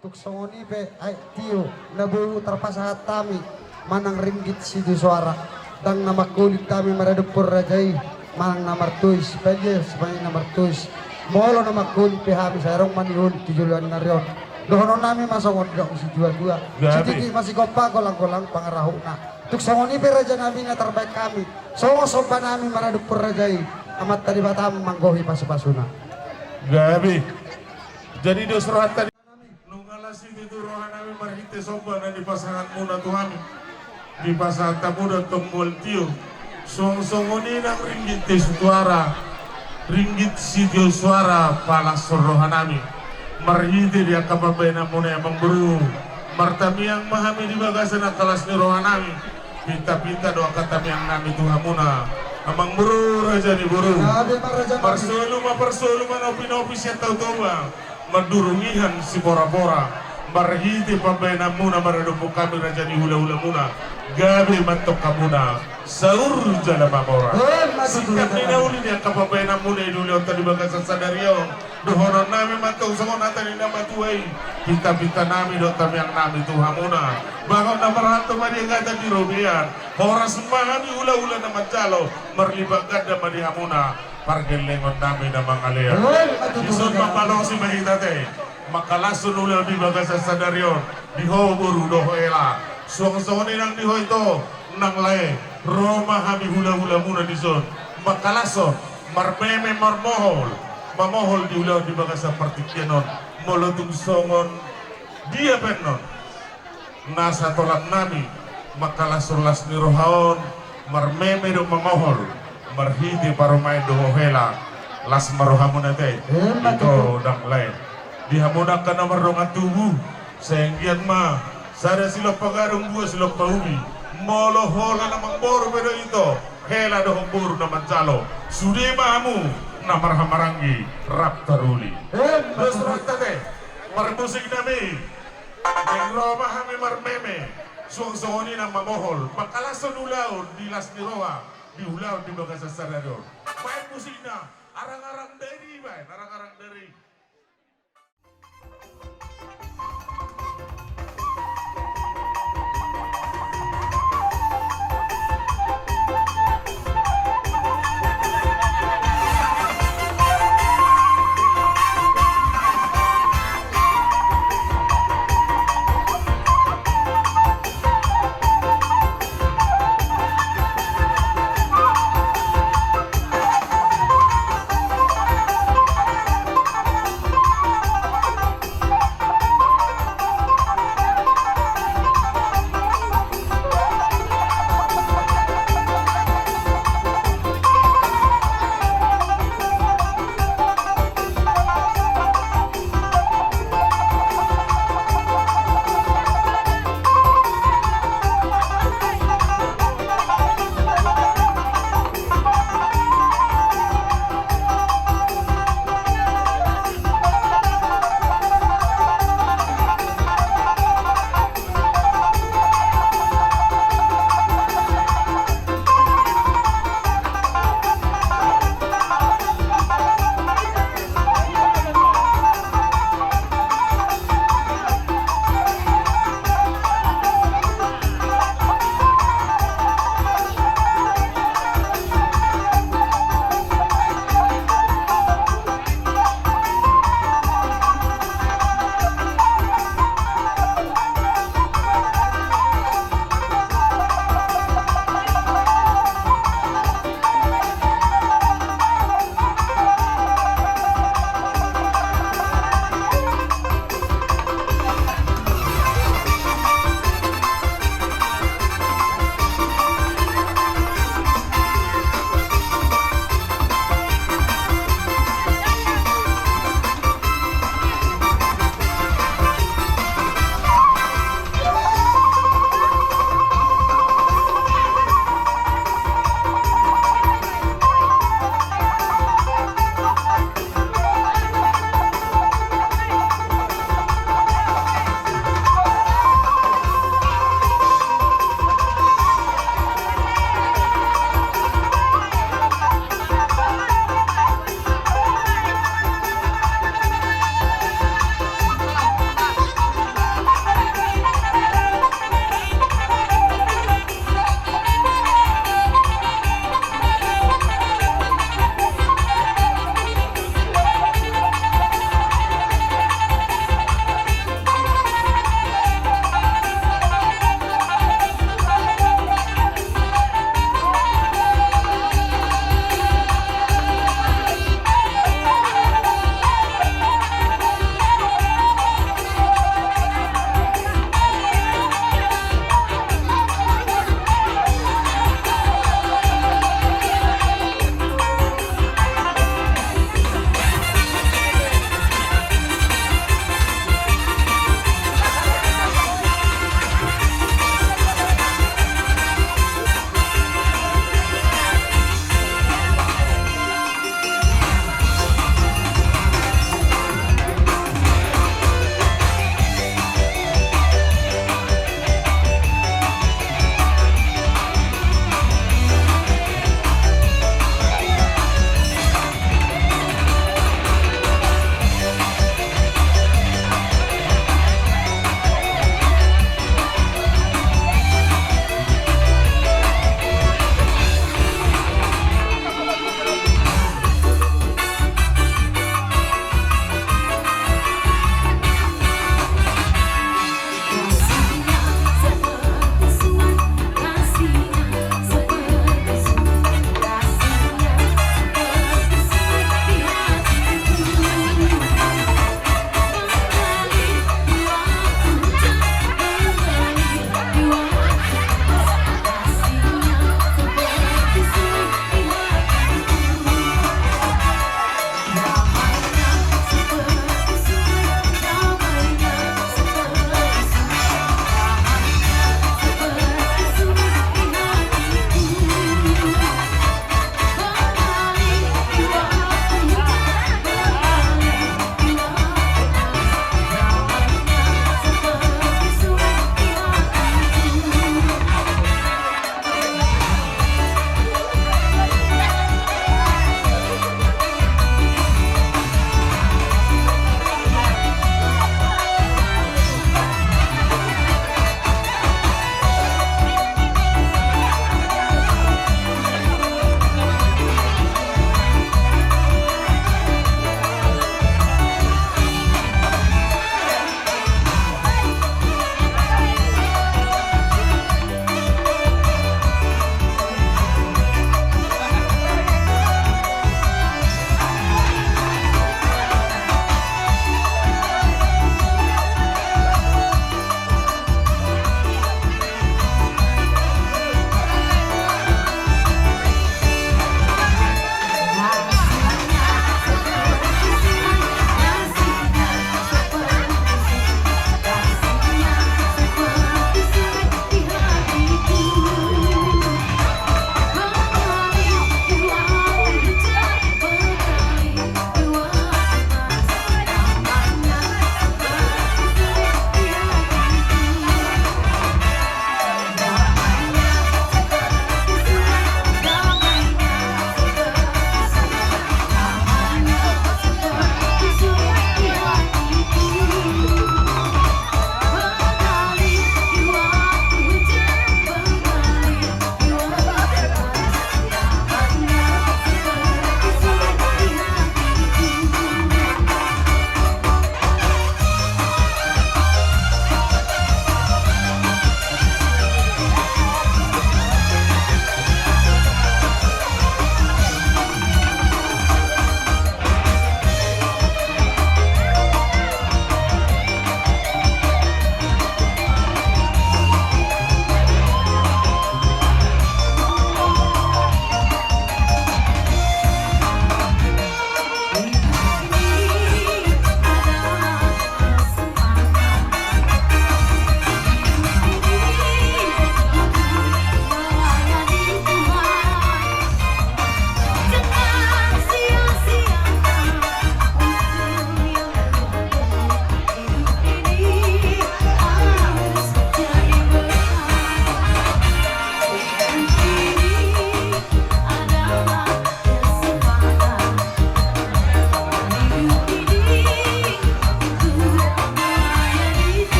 tuk songoni pe ay tio nabu terpasahat tami manang ringgit sidu suara dang nama kulit tami maradupur rajai manang namar tuis pede sebanyak namar tuis molo nama kulit pe habis sarong manihun tijuluan narion dohono nami masongon dong si dua sedikit masih kopa golang-golang pangarahuna tuk songoni pe raja nabi na terbaik kami songo soba nami maradupur rajai amat tadi batam manggohi pasu-pasuna gabi jadi dosrat tadi nungalas itu rohanami marhite soba na di pasangan muna Tuhan di pasangan tamuda tombol tio song-songoni nang ringgit suara ringgit sidio suara pala sorohanami marhite dia kababena muna yang beru martami yang mahami di bagasan kelas ni rohanami pinta-pinta doa kata yang nami Tuhan muna amang buru raja ni buru persolu manopi-nopi siya tau-tau madurungihan si bora-bora marhiti pambena muna maradupo kami raja ni hula-hula muna gabi mantok kamuna saur jala mamora sikap ni nauli niya kapambena muna iduli ang talibagan sa sadaryo dohonon namin mantok sa mga natin na matuay pinta-pinta namin doon kami ang namin tuha muna baka na marato maniagatan di Robian oras mahami hula-hula na madyalo marlibagad na maniha muna pargelengon namin na mga lea isun mapalong si mahitate makalasun ulang di bagas sa sadaryon di ho buru doho ela suang-suangin ang di ho ito nang lae Roma hami hula-hula muna di son makalason marmeme marmohol mamohol di ulang di bagas sa partikyanon molotung songon dia penon nasa tolak nami makalasurlas ni rohaon marmeme do mamohol marhidi paromay do hela las marohamuna te ito dang lain dihamunak ka na marongan tubuh sehinggian ma sada sila pagarong buwa sila paubi molo hola na mangboro pero ito hela do hamburu na manjalo sudi mahamu na marhamarangi rap taruli terus rakta te marmusik nami ng Roma hami marmeme suang-suangin ang mamohol makalason ulaw di las ni Roa di ulau di bagas sasadador main musik na arang-arang dari main arang-arang dari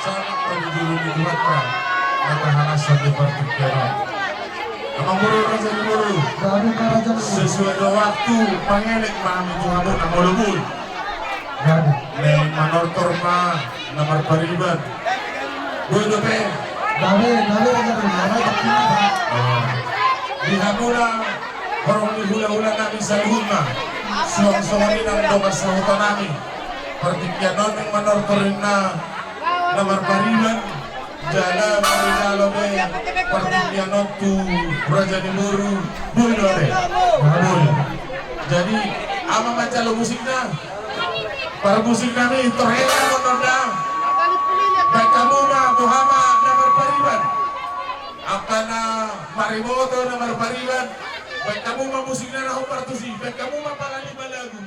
sangat menjadi dikuatkan maka halasan di pertikaian. Amang Buru Raja di Buru Gabi Karajan sesuai dengan waktu pangelik mami Tuhan nama lubul Gabi neng manortor ma nomor pariban Boy dope Gabi Raja Mana takina di hamuna orang di hula-hula namin sa luma suwang-suwangin ang domas sa huta namin pertikaian neng manortor na nomor pariban jala marinalo be pertikaian tu Raja di Buru Boy dope Boy jadi ama macam musiknya para musik kami terhela menonda baik kamu mah Muhammad nomor pariban akana marimoto nomor pariban baik kamu mah musiknya nahu partusi baik kamu mah pala 5 lagu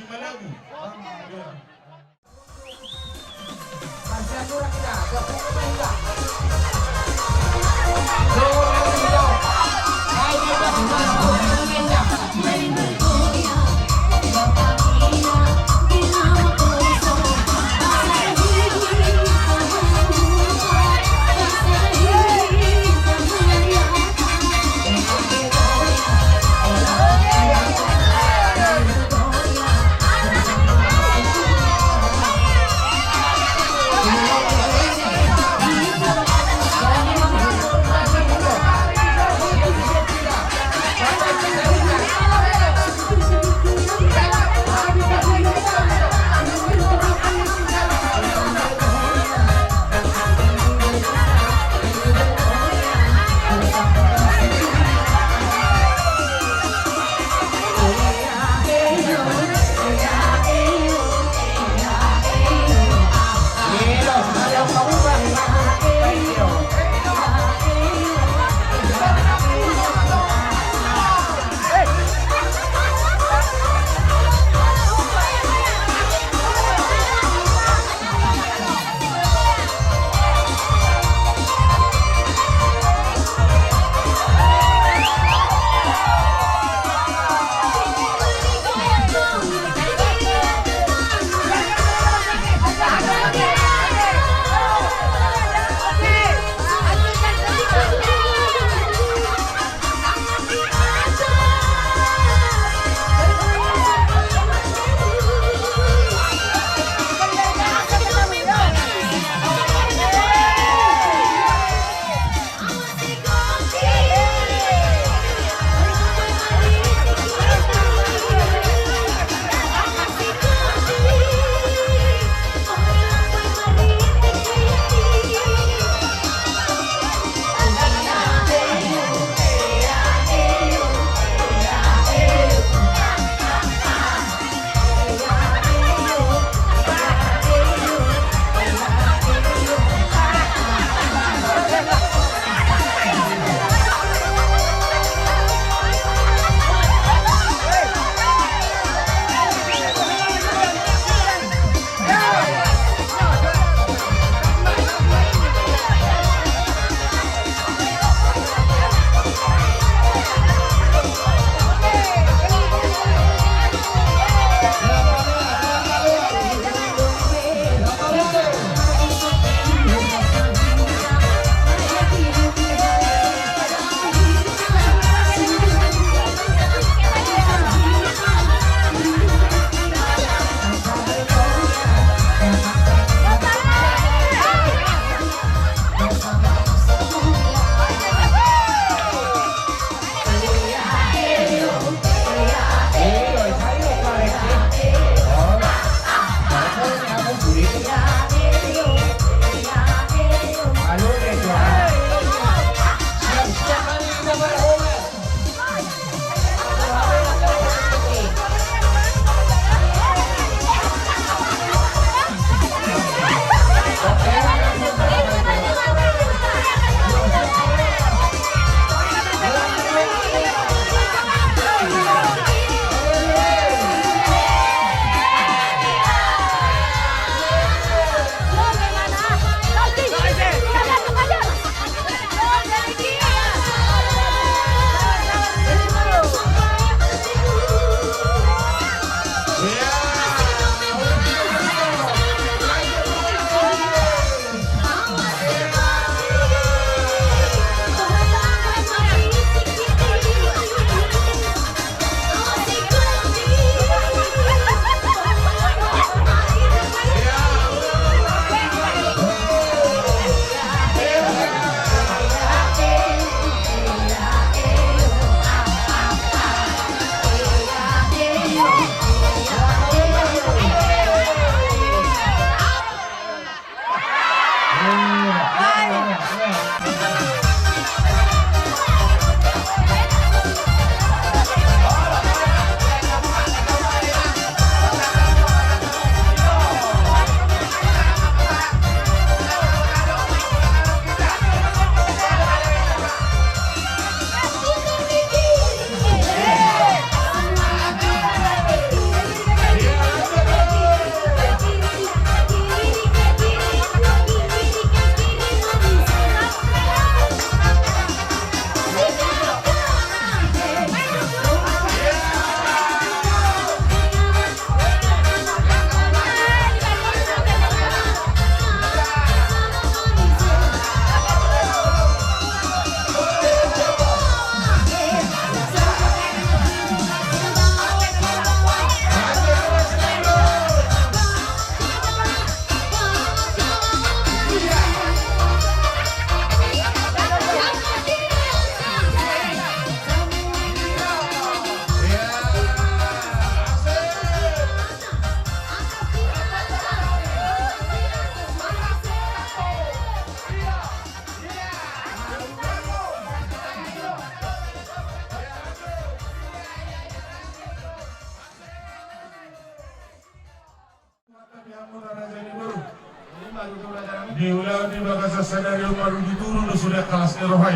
baga sa senaryo marudituro no sudah kalas ni rohay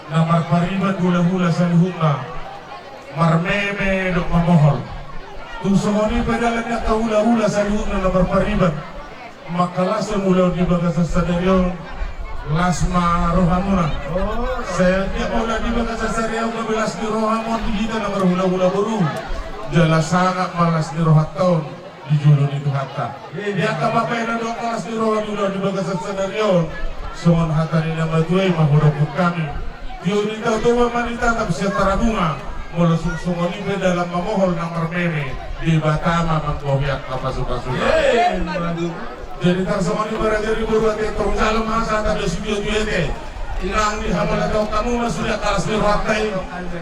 na marparibat hula-hula sa lihunga marmeme dok mamohol tusongoni pedalan niya kahula-hula sa lihunga na marparibat makalas mula di baga sa senaryo lasma rohamuna saya dia mula di baga sa senaryo kabilas ni rohamon di kita na marhula-hula baru jala sangat malas ni rohat tahun di julun itu hatta dia kapapay na doon kalas ni rohan ulo di baga sa senaryo songon hatta ni na matuay mahurapot kami diunin daw tuwa manita tapos siya tarabunga mula sungsungoni pe dalam mamohol ng marmeme di batama mangkohyak kapasuka-suka jadi tarsongoni barajari buru ati tong salam hasa tada studio duete ilang di hamala daw kamu masudah kalas ni rohatay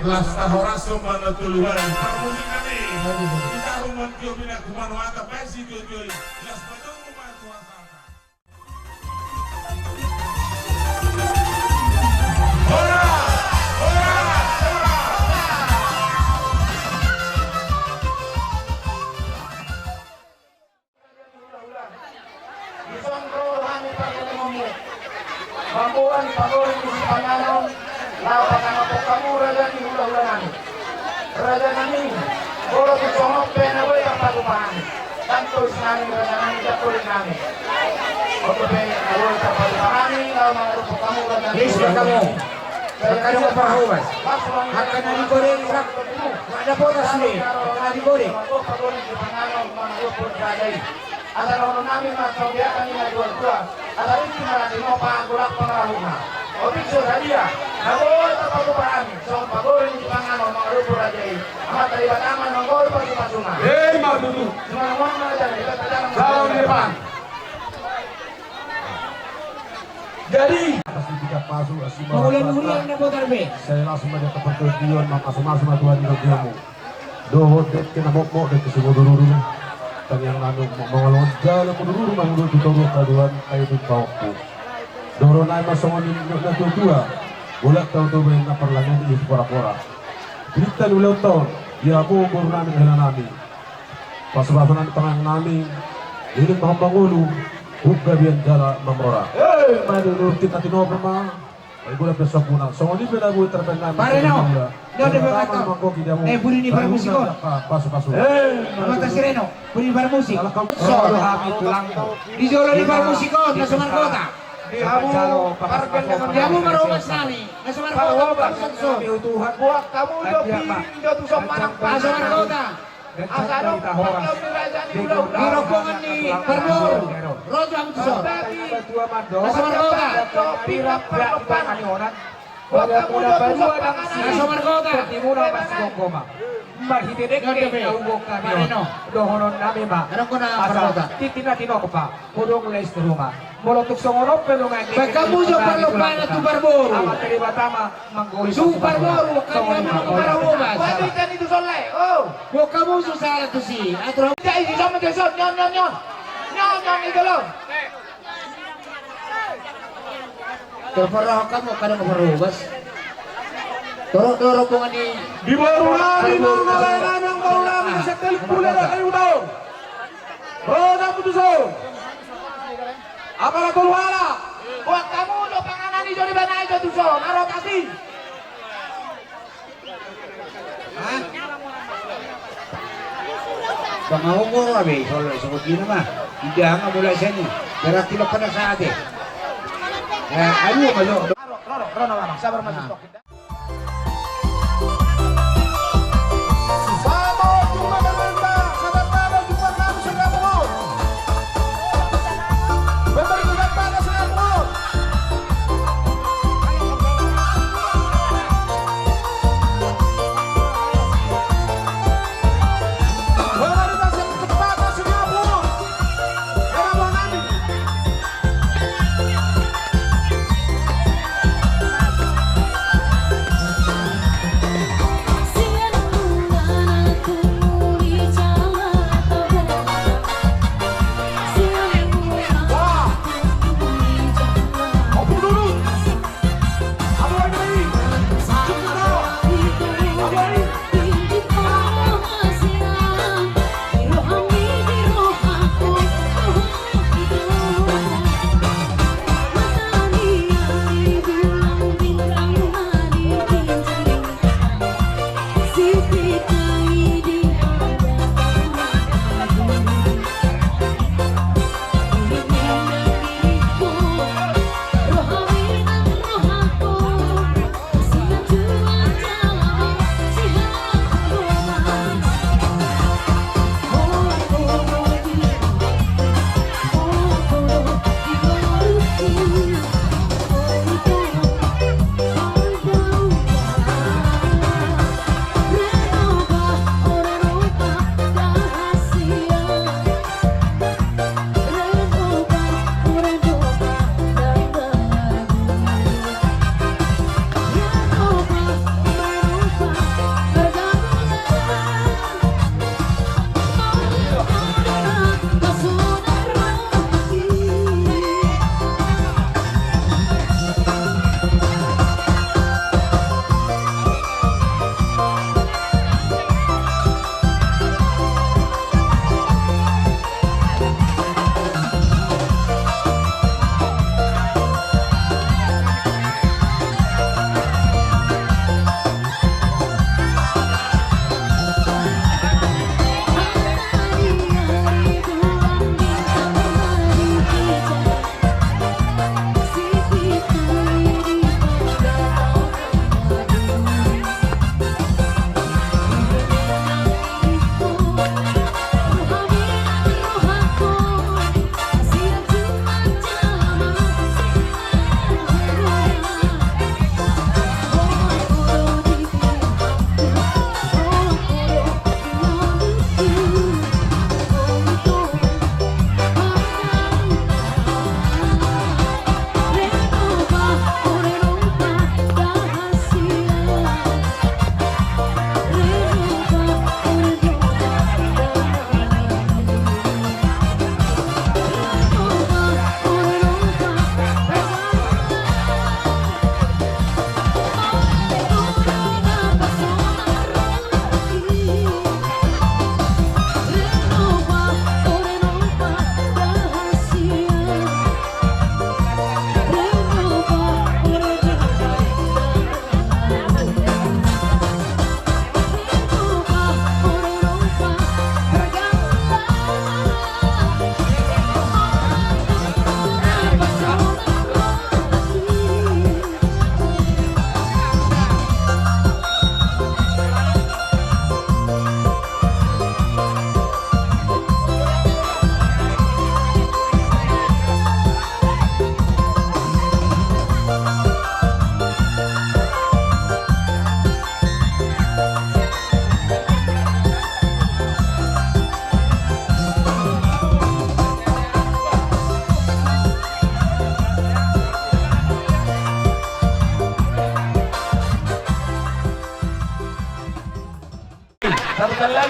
lasta horaso manatuluhan parmusin kami kita rumah tio bina kumano ata pesi tio las padong kumantu asaka ora ora Mampuan pagawin di Panganon, lawan ang ako kamu raja di hula-hula namin. Raja namin, bolo di songok penaway ang pagupahan. Tantos namin raja namin, dapulit namin. Oto pe, awal sa pagupahan, lawan ang ako kamu raja di hula-hula namin. Berkano ka pahuwas. Akan na digoreng rak. Ada botas ni. Akan na digoreng. Pagawin di Panganon, mga lupot raja. Asal orang namin masabiakan ni dua-dua. Asal itu natin mo pangulak pangarahuna. Obisyo dia. Nagol sa pagupahan. So pagorin di Panganon, mga lupot raja. Amat dari bataman nagol pagpasuma. Madudu. Semua na dyan. Salam di depan. Jadi Pengulan-ulan na po tarbe. Saya langsung aja ke pertujuan maka semua Tuhan di kamu. Dohot det kena bokbok det semua dulu. Dan yang lalu mengolong jalan dulu mangul di toro kaduan ayo di bawku. Doro naik masongon di dua. Bolak tahu tuh na perlangan di pora-pora. Kita ulang tahun ya aku baru nami hela nami. Pas-pasan tengah nami. Ini mau mangulu. Buka biar jala mamora. Madu kita tino pema. Ay gula besok muna. So hindi pala buhay terbenam. Pare no. No de bakato. Buri ni para musiko. Paso. Mata sireno. Buri ni para musik. So kami tulang. Di jolo ni para musiko na sumar kota. Kamu maromas nami. Na sumar kota. Tuhan buat kamu udah piring udah tusok manang Na sumar kota. Asal paglaw ni raja ni ulah-ulah. Girokongan ni Parmor. Rojo ang tusok. Na sumar kota. Pirap perlopan. Buat kamu udah tusok panganan. Na sumar kota. Marhitedek na ubok kami dohonon namin ba Ano ko na parkota? titina tinoko pa pudong les di rumah molotok songonop pelungan Pagkamuso parlopan at Tuparbor. amat dari batama manggoli Suparbor. Kaya mga kamarahubas. Pwede ka nito solay. Oh. Huwag kamuso sa alat to si. Atro. Dahil di sama desot. Nyon. Nyon ito lang. Terparah kamu kada kamarahubas. Toro po nga ni Di baru namin ang nalayanan ng baru namin sa telepula na kayo daw. Roda putuso. Apa na tulwala? Buat kamu udah panganan ni Joni Banay itu tusok. Narokasi. pangahungor kami. Soalnya sebut gini mah. Tidak nga mula siya ni. Pero tilok ka na sa ate. Ano malo? Rono lamang. Sabar masuk.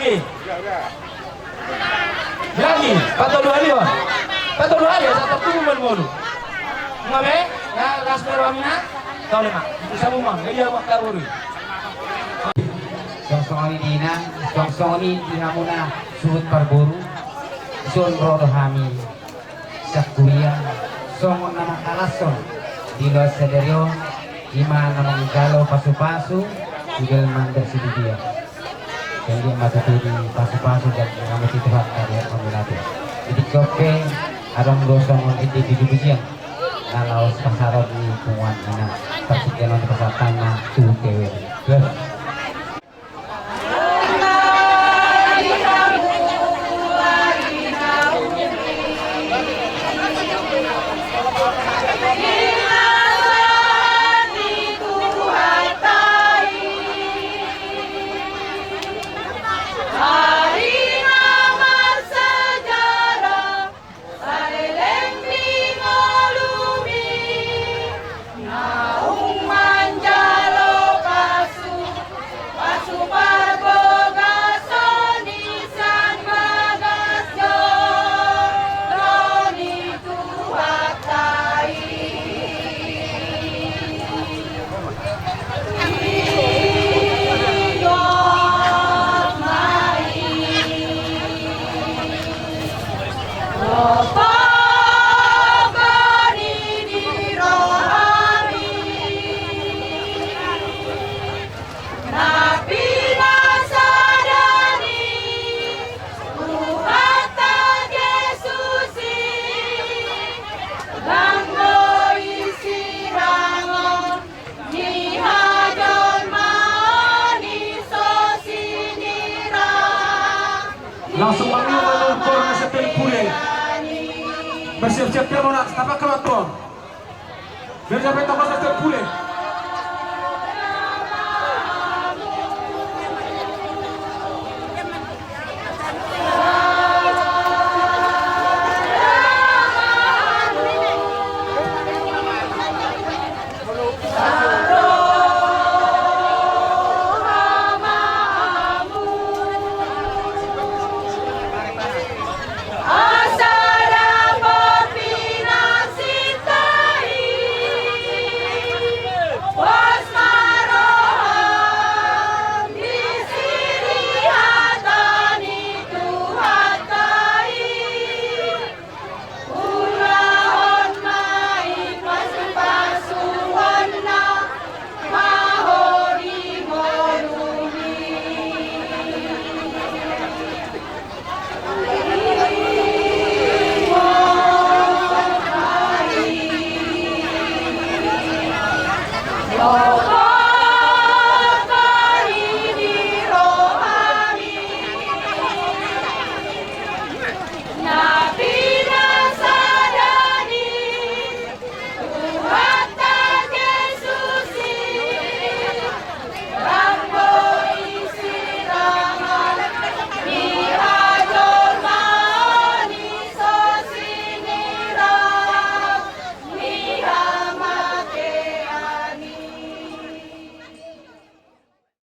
lagi. Lagi, patolo ali ba? Patolo ali sa tatumo man mo. Ngabe, ya gas pero amina. Tahu lima. Bisa mo man, gaya makaruri. Songsong ini na, songsong ini dinamuna suhut parburu, son rodo hami, sakuya, songon nama kalason, dilo sederio, ima nama galo pasu-pasu, tigel mandar sididia. Jadi matuturi pasu-pasu dan nama tituhat karya pemilatu. Jadi kope, adong gosong itu dibujian, nalaos pasarod ni punguan na, persikianan pasatan na tuh kewe. Langsung kami mengukur na sa Pelpule. Bersiap-siap dia mau nak tapak kelaton. Biar sampai tapak sa Pelpule. Oh